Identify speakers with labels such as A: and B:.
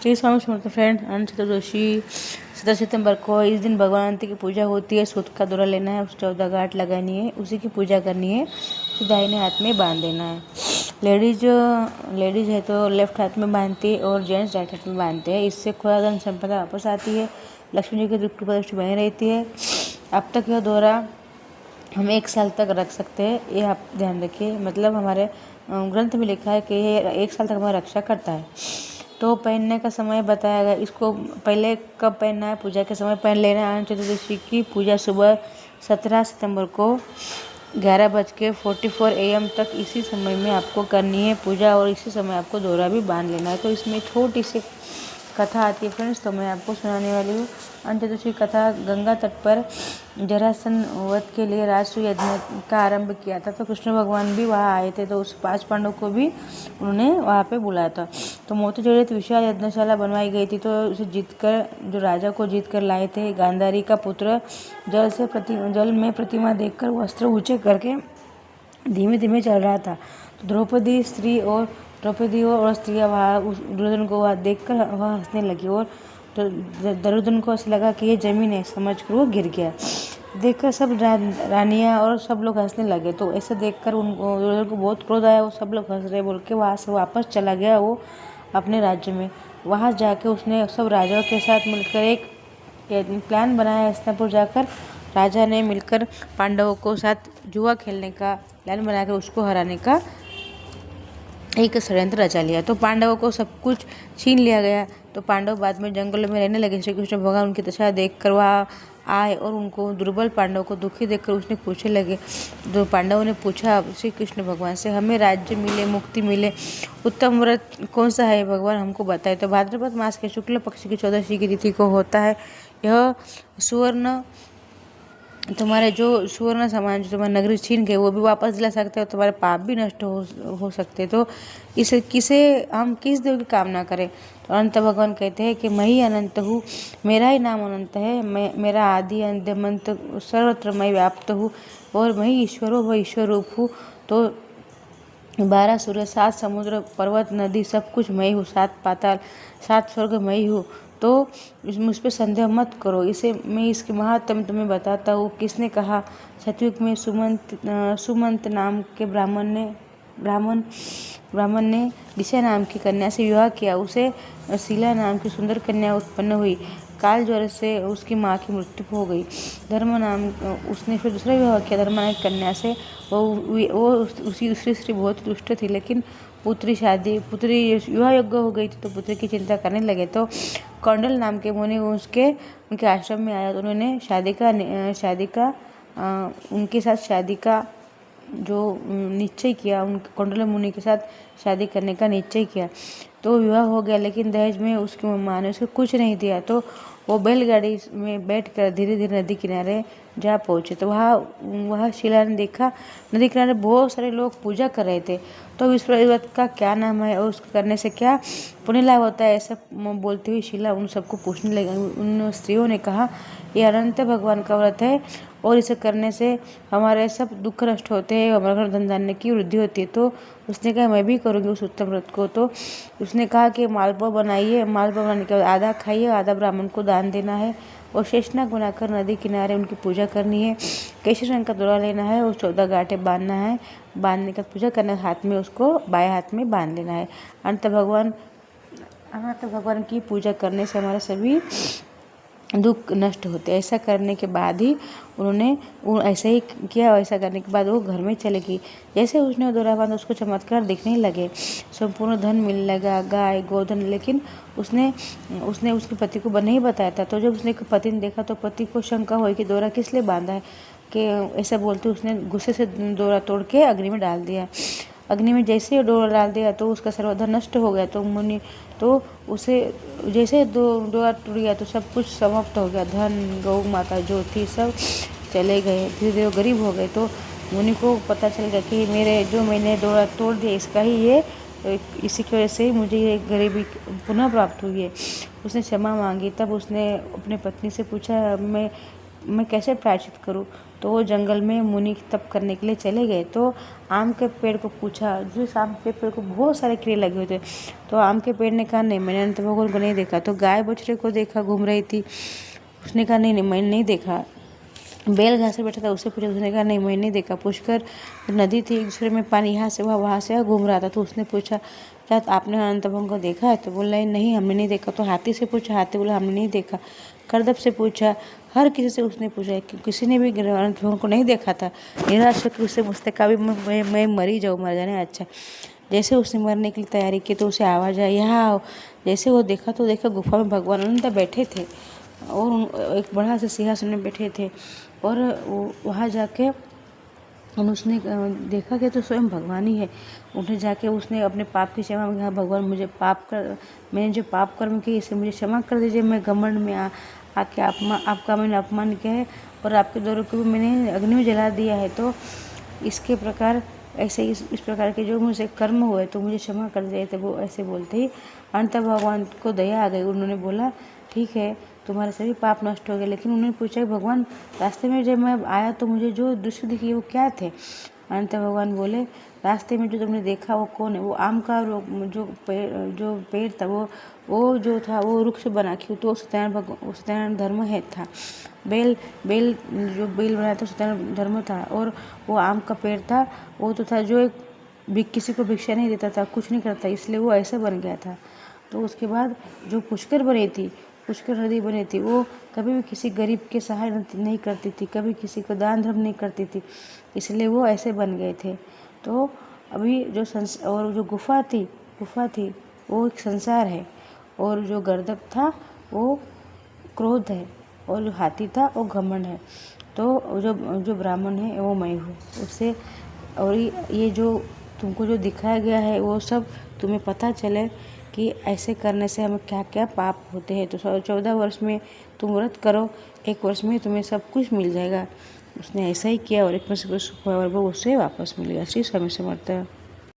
A: Shri Swami Samarth friend. Anant Chaturdashi 17 सितंबर को इस दिन भगवान अनंत की पूजा होती है। सूत का दौरा लेना है, उस 14 गांठ लगानी है, उसी की पूजा करनी है, उसे दाहिने हाथ में बांध देना है। लेडीज है तो लेफ्ट हाथ में बांधती है और जेंट्स राइट हाथ में बांधते हैं। इससे खोया धन संपदा वापस आती है, लक्ष्मी जी की कृपा दृष्टि बनी रहती है। अब तक यह दौरा हम 1 साल तक रख सकते हैं, ये आप ध्यान रखिए। मतलब हमारे ग्रंथ में लिखा है कि ये 1 साल तक हमारी रक्षा करता है। तो पहनने का समय बताया गया, इसको पहले कब पहनना है, पूजा के समय पहन लेना है। अनंत चतुर्दशी की पूजा सुबह 17 सितंबर को 11:44 AM तक इसी समय में आपको करनी है पूजा, और इसी समय आपको दौरा भी बांध लेना है। तो इसमें छोटी सी कथा आती है फ्रेंड्स, तो मैं आपको सुनाने वाली हूँ। अनंत चतुर्दशी कथा गंगा तट पर जरासंध वध के लिए राजसूय यज्ञ का आरंभ किया था। तो कृष्ण भगवान भी वहाँ आए थे, तो उस 5 पांडवों को भी उन्होंने वहाँ पे बुलाया था। तो मोती जड़ित विशाल यज्ञशाला बनवाई गई थी, तो उसे जीतकर जो राजा को जीत कर लाए थे। गांधारी का पुत्र जल में प्रतिमा देखकर वस्त्र ऊंचे करके धीमे धीमे चल रहा था। तो द्रौपदी और स्त्रियाँ वहाँ दुर्योधन को वहाँ देख कर वहाँ हंसने लगी, और दुर्योधन को ऐसा लगा कि ये जमीन है, समझ कर वो गिर गया। देखकर सब रानियाँ और सब लोग हंसने लगे। तो ऐसा देखकर दुर्योधन को बहुत क्रोध आया, वो सब लोग हंस रहे बोल के वहाँ से वापस चला गया वो अपने राज्य में। वहाँ जाके उसने सब राजाओं के साथ मिलकर एक प्लान बनाया। हस्तिनापुर जाकर राजा ने मिलकर पांडवों को साथ जुआ खेलने का प्लान बनाकर उसको हराने का एक षड्यंत्र रचा लिया। तो पांडवों को सब कुछ छीन लिया गया। तो पांडव बाद में जंगलों में रहने लगे। श्री कृष्ण भगवान उनकी दशा देखकर वहाँ आए और उनको दुर्बल पांडवों को दुखी देखकर उसने पूछने लगे। तो पांडवों ने पूछा श्री कृष्ण भगवान से, हमें राज्य मिले, मुक्ति मिले, उत्तम व्रत कौन सा है भगवान, हमको बताए। तो भाद्रपद मास के शुक्ल पक्ष की 14वीं की तिथि को होता है यह सुवर्ण। तुम्हारे जो सुवर्ण सामान जो तुम्हारे नगरी छीन गए वो भी वापस दिला सकते हो, तुम्हारे पाप भी नष्ट हो सकते। तो हम किस देव की कामना करें। तो अनंत भगवान कहते हैं कि मैं ही अनंत हूँ, मेरा ही नाम अनंत है, मेरा आदि अंत मंत सर्वत्र मैं व्याप्त हूँ, और मैं ही ईश्वर हूँ, वह ईश्वर रूप हूँ। तो 12 सूर्य, 7 समुद्र, पर्वत, नदी, सब कुछ मैं हूँ, 7 पाताल, 7 स्वर्ग मैं हूँ। तो मुझ पर संदेह मत करो, मैं इसके महात्म तुम्हें बताता हूँ। किसने कहा? सतयुग में सुमंत नाम के ब्राह्मण ने दिशा नाम की कन्या से विवाह किया। उसे शीला नाम की सुंदर कन्या उत्पन्न हुई। काल ज्वर से उसकी माँ की मृत्यु हो गई। उसने फिर दूसरा विवाह किया धर्म नाम की कन्या से। वो उसी दूसरी स्त्री बहुत दुष्ट थी, लेकिन पुत्री विवाह योग्य हो गई थी। तो पुत्री की चिंता करने लगे। तो कौंडल नाम के मुनि उनके आश्रम में आया। तो उन्होंने उनके साथ शादी का जो निश्चय किया, उनके कौंडल मुनि के साथ शादी करने का निश्चय किया। तो विवाह हो गया, लेकिन दहेज में उसकी माँ ने उसको कुछ नहीं दिया। तो वो बैलगाड़ी में बैठकर धीरे धीरे नदी किनारे जा पहुँचे। तो वहाँ शीला ने देखा नदी किनारे बहुत सारे लोग पूजा कर रहे थे। तो इस व्रत का क्या नाम है और उसको करने से क्या पुण्य लाभ होता है, ऐसा बोलती हुई शीला उन सबको पूछने लगी। उन स्त्रियों ने कहा, ये अनंत भगवान का व्रत है और इसे करने से हमारे सब दुख नष्ट होते हैं, हमारे घर धन धान्य की वृद्धि होती है। तो उसने कहा मैं भी करूँगी उस उत्तम व्रत को। तो उसने कहा कि मालपुआ बनाइए, मालपुआ बनाने के बाद आधा खाइए, आधा ब्राह्मण को दान देना है, और शेषनाग बनाकर नदी किनारे उनकी पूजा करनी है। केशर रंग का दौरा लेना है और 14 गांठें बांधना है। बांधने का पूजा करना, हाथ में उसको बाएं हाथ में बांध लेना है। अनंत भगवान की पूजा करने से हमारे सभी दुख नष्ट होते। ऐसा करने के बाद ही उन्होंने ऐसा ही किया। ऐसा करने के बाद वो घर में चले गई। जैसे उसने दौरा बांधा, उसको चमत्कार दिखने लगे, संपूर्ण धन मिलने लगा, गाय गोधन। लेकिन उसने उसके पति को नहीं बताया था। तो जब उसने पति ने देखा तो पति को शंका हुई कि दौरा किस लिए बांधा है, कि ऐसा बोलते उसने गुस्से से दौरा तोड़ के अग्नि में डाल दिया। अग्नि में जैसे ही डोरा डाल दिया तो उसका सर्वधन नष्ट हो गया। तो उसे जैसे डोरा टूट गया तो सब कुछ समाप्त हो गया। धन, गौ माता जो थी सब चले गए। धीरे धीरे गरीब हो गए। तो मुनि को पता चल गया कि मैंने डोरा तोड़ दिया, इसका ही ये, इसी की वजह से मुझे ये गरीबी पुनः प्राप्त हुई है। उसने क्षमा मांगी। तब उसने अपने पत्नी से पूछा, मैं मैं कैसे प्रायश्चित करूँ। तो वो जंगल में मुनि तप करने के लिए चले गए। तो आम के पेड़ को पूछा, जो इस आम के पेड़ को बहुत सारे कीड़े लगे हुए थे। तो आम के पेड़ ने कहा, नहीं, मैंने अनंत भगवान को नहीं देखा। तो गाय बछड़े को देखा, घूम रही थी, उसने कहा, नहीं, मैंने नहीं देखा। बैल घास पर बैठा था, उससे पूछा, उसने कहा, नहीं, मैंने नहीं देखा। पुष्कर नदी थी, एक दूसरे में पानी यहाँ से वहाँ से घूम रहा था। तो उसने पूछा, क्या आपने अनंत भगवान को देखा है? तो बोला, नहीं, हमने नहीं देखा। तो हाथी से पूछा, हाथी बोला, हमने नहीं देखा। करदब से पूछा, हर किसी से उसने पूछा कि किसी ने भी अनंत भगवान को नहीं देखा था। निराश होकर उससे मुझसे कहा, मैं मरी जाऊँ, मर जाने अच्छा। जैसे उसने मरने के लिए तैयारी की तो उसे आवाज़ आई, यहाँ आओ। जैसे वो देखा तो देखा गुफा में भगवान अनंत बैठे थे और एक बड़ा सा सिंहासन में बैठे थे। और वहाँ जाके उसने देखा कि तो स्वयं भगवान ही है। उन्हें जाके उसने अपने पाप की क्षमा मांगी, भगवान मैंने जो पाप कर्म किए इसे मुझे क्षमा कर दीजिए। मैं घमंड में आके आपका मैंने अपमान किया है और आपके द्वारों को भी मैंने अग्नि में जला दिया है। तो इसके प्रकार ऐसे इस प्रकार के जो मुझसे कर्म हुए तो मुझे क्षमा कर दिए थे। वो ऐसे बोलते ही अंत भगवान को दया आ गई। उन्होंने बोला, ठीक है, तुम्हारे सभी पाप नष्ट हो गए। लेकिन उन्होंने पूछा, भगवान, रास्ते में जब मैं आया तो मुझे जो दृश्य दिखे वो क्या थे? अंत भगवान बोले, रास्ते में जो तुमने देखा वो कौन है? वो आम का जो पेड़ था वो जो था वो वृक्ष बना, क्यों? तो सत्यनारायण धर्म है था। बेल बनाया था सत्यनारायण धर्म था। और वो आम का पेड़ था, वो तो था जो किसी को भिक्षा नहीं देता था, कुछ नहीं करता, इसलिए वो ऐसा बन गया था। तो उसके बाद जो पुष्कर नदी बनी थी, वो कभी भी किसी गरीब के सहाय नहीं करती थी, कभी किसी को दान धर्म नहीं करती थी, इसलिए वो ऐसे बन गए थे। तो अभी जो गुफा थी वो एक संसार है, और जो गर्दभ था वो क्रोध है, और जो हाथी था वो घमंड है। तो जो ब्राह्मण है वो मैं हूँ उससे। और ये जो तुमको जो दिखाया गया है वो सब तुम्हें पता चले कि ऐसे करने से हमें क्या क्या पाप होते हैं। तो 14 वर्ष में तुम व्रत करो, 1 वर्ष में तुम्हें सब कुछ मिल जाएगा। उसने ऐसा ही किया और 1 वर्ष में सुख हुआ और वो उससे वापस मिल गया। श्री स्वामी समर्थ।